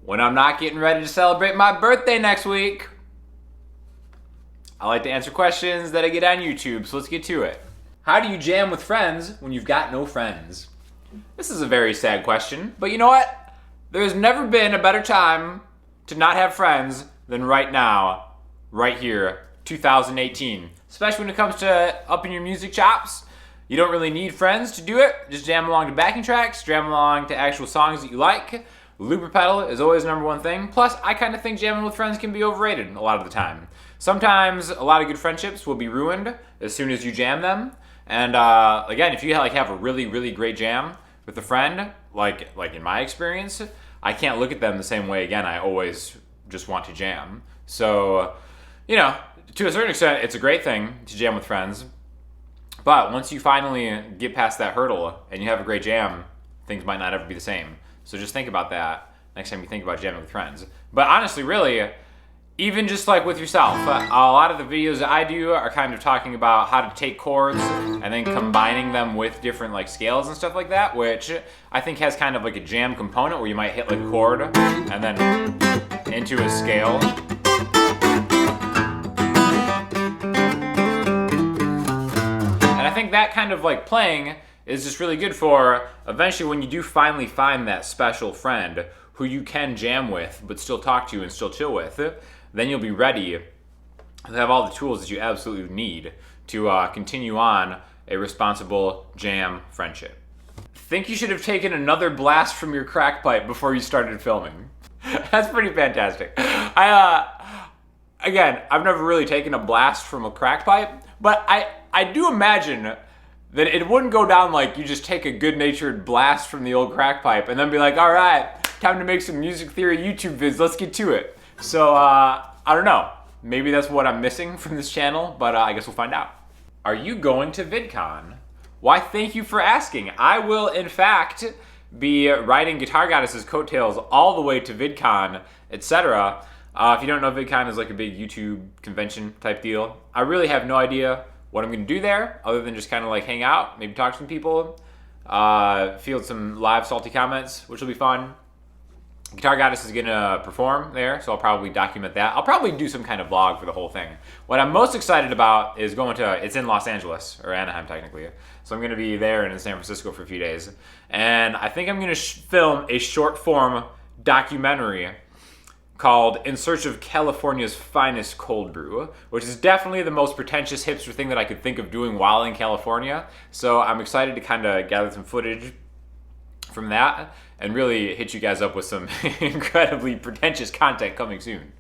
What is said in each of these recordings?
when I'm not getting ready to celebrate my birthday next week. I like to answer questions that I get on YouTube, so let's get to it. How do you jam with friends when you've got no friends? This is a very sad question, but you know what? There's never been a better time to not have friends than right now, right here, 2018. Especially when it comes to upping your music chops. You don't really need friends to do it. Just jam along to backing tracks, jam along to actual songs that you like. Looper pedal is always number one thing. Plus, I kind of think jamming with friends can be overrated a lot of the time. Sometimes a lot of good friendships will be ruined as soon as you jam them. And again, if you have a really, really great jam with a friend, like in my experience, I can't look at them the same way again. I always just want to jam. So, to a certain extent, it's a great thing to jam with friends. But once you finally get past that hurdle and you have a great jam, things might not ever be the same. So just think about that next time you think about jamming with friends. But honestly, really, even just like with yourself, a lot of the videos that I do are kind of talking about how to take chords and then combining them with different like scales and stuff like that, which I think has kind of like a jam component where you might hit like a chord and then into a scale. I think that kind of like playing is just really good for eventually when you do finally find that special friend who you can jam with but still talk to and still chill with, then you'll be ready to have all the tools that you absolutely need to continue on a responsible jam friendship. Think you should have taken another blast from your crack pipe before you started filming. That's pretty fantastic. Again, I've never really taken a blast from a crack pipe, but I do imagine that it wouldn't go down like you just take a good-natured blast from the old crack pipe and then be like, all right, time to make some music theory YouTube vids, let's get to it. So, I don't know. Maybe that's what I'm missing from this channel, but I guess we'll find out. Are you going to VidCon? Why, thank you for asking. I will, in fact, be riding Guitar Goddess's coattails all the way to VidCon, etc. If you don't know, VidCon is like a big YouTube convention type deal. I really have no idea what I'm going to do there, other than just kind of like hang out, maybe talk to some people, field some live salty comments, which will be fun. Guitar Goddess is going to perform there, so I'll probably document that. I'll probably do some kind of vlog for the whole thing. What I'm most excited about is it's in Los Angeles, or Anaheim technically. So I'm going to be there and in San Francisco for a few days. And I think I'm going to film a short form documentary called In Search of California's Finest Cold Brew, which is definitely the most pretentious hipster thing that I could think of doing while in California. So I'm excited to kind of gather some footage from that and really hit you guys up with some incredibly pretentious content coming soon.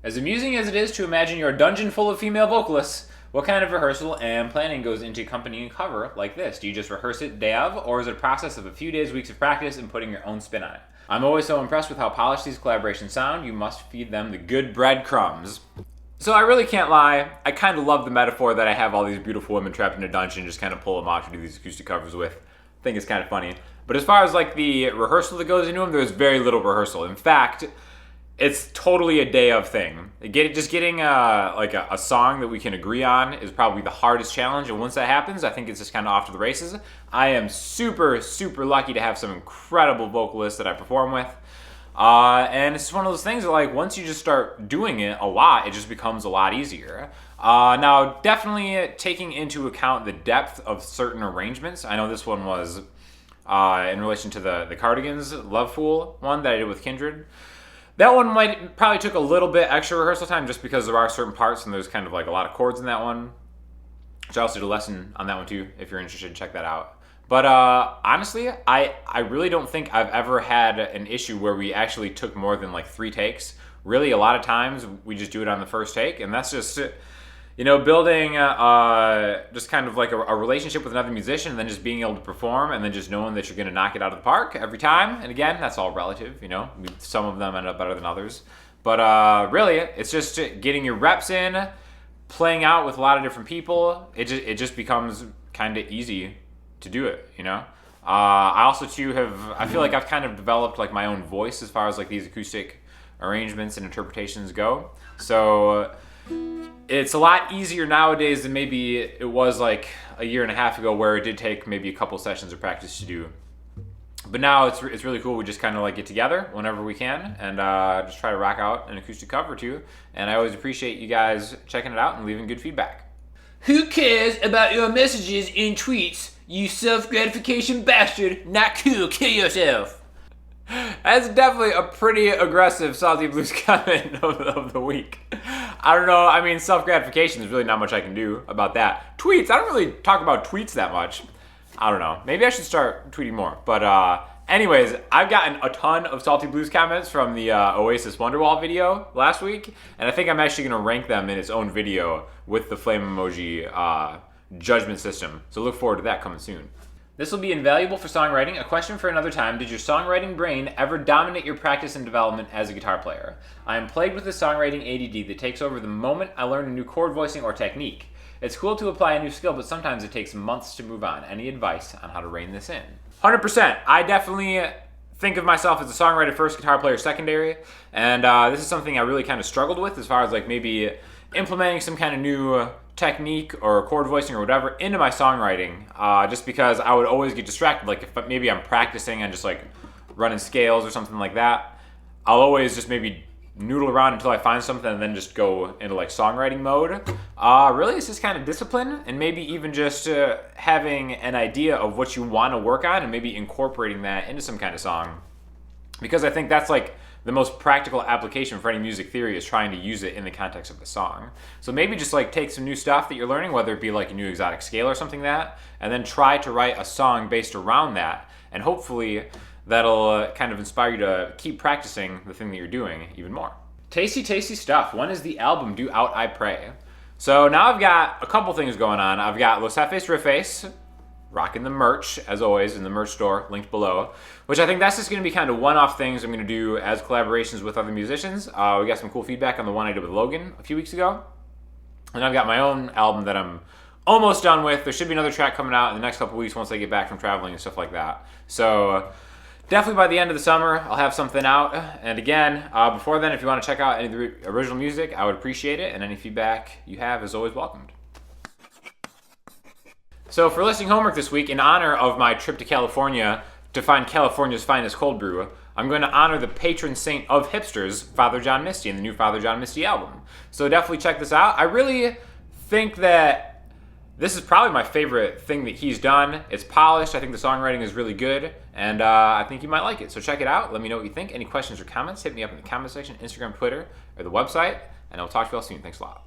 As amusing as it is to imagine you're a dungeon full of female vocalists, what kind of rehearsal and planning goes into accompanying a cover like this? Do you just rehearse it day of, or is it a process of a few days, weeks of practice and putting your own spin on it? I'm always so impressed with how polished these collaborations sound. You must feed them the good breadcrumbs. So I really can't lie. I kind of love the metaphor that I have all these beautiful women trapped in a dungeon and just kind of pull them off to do these acoustic covers with. I think it's kind of funny. But as far as like the rehearsal that goes into them, there's very little rehearsal. In fact, it's totally a day of thing. Getting a song that we can agree on is probably the hardest challenge. And once that happens, I think it's just kind of off to the races. I am super, super lucky to have some incredible vocalists that I perform with. And it's one of those things that like once you just start doing it a lot, it just becomes a lot easier. Now, definitely taking into account the depth of certain arrangements. I know this one was in relation to the Cardigans Love Fool one that I did with Kindred. That one probably took a little bit extra rehearsal time just because there are certain parts and there's kind of like a lot of chords in that one. Which I also did a lesson on that one too. If you're interested, check that out. But honestly, I really don't think I've ever had an issue where we actually took more than like 3 takes. Really, a lot of times we just do it on the first take, and that's just building just kind of like a relationship with another musician, and then just being able to perform, and then just knowing that you're going to knock it out of the park every time. And again, that's all relative, Some of them end up better than others. But really, it's just getting your reps in, playing out with a lot of different people. It just becomes kind of easy to do it, I also too I feel like I've kind of developed like my own voice as far as like these acoustic arrangements and interpretations go. So it's a lot easier nowadays than maybe it was like a year and a half ago, where it did take maybe a couple sessions of practice to do. But now it's really cool. We just kind of like get together whenever we can and just try to rock out an acoustic cover or two. And I always appreciate you guys checking it out and leaving good feedback. Who cares about your messages in tweets, you self-gratification bastard? Not cool, kill yourself. That's definitely a pretty aggressive Salty Blues comment of the week. I don't know, I mean, self-gratification, there's really not much I can do about that. Tweets, I don't really talk about tweets that much. I don't know, maybe I should start tweeting more. But anyways, I've gotten a ton of Salty Blues comments from the Oasis Wonderwall video last week, and I think I'm actually gonna rank them in its own video with the flame emoji judgment system. So look forward to that coming soon. This will be invaluable for songwriting. A question for another time. Did your songwriting brain ever dominate your practice and development as a guitar player? I am plagued with a songwriting ADD that takes over the moment I learn a new chord voicing or technique. It's cool to apply a new skill, but sometimes it takes months to move on. Any advice on how to rein this in? 100%. I definitely think of myself as a songwriter first, guitar player secondary, and this is something I really kind of struggled with as far as like maybe implementing some kind of new technique or chord voicing or whatever into my songwriting, just because I would always get distracted. Like if maybe I'm practicing and just like running scales or something like that, I'll always just maybe noodle around until I find something and then just go into like songwriting mode. Really it's just kind of discipline and maybe even just having an idea of what you want to work on and maybe incorporating that into some kind of song. Because I think that's like the most practical application for any music theory is trying to use it in the context of the song. So maybe just like take some new stuff that you're learning, whether it be like a new exotic scale or something like that, and then try to write a song based around that. And hopefully that'll kind of inspire you to keep practicing the thing that you're doing even more. Tasty, tasty stuff. When is the album due out, I pray? So now I've got a couple things going on. I've got Los Jefes Riffes, rocking the merch, as always, in the merch store, linked below, which I think that's just going to be kind of one-off things I'm going to do as collaborations with other musicians. We got some cool feedback on the one I did with Logan a few weeks ago. And I've got my own album that I'm almost done with. There should be another track coming out in the next couple weeks once I get back from traveling and stuff like that. So definitely by the end of the summer, I'll have something out. And again, before then, if you want to check out any of the original music, I would appreciate it. And any feedback you have is always welcomed. So for listening homework this week, in honor of my trip to California to find California's finest cold brew, I'm going to honor the patron saint of hipsters, Father John Misty, and the new Father John Misty album. So definitely check this out. I really think that this is probably my favorite thing that he's done. It's polished. I think the songwriting is really good, and I think you might like it. So check it out. Let me know what you think. Any questions or comments, hit me up in the comment section, Instagram, Twitter, or the website, and I'll talk to you all soon. Thanks a lot.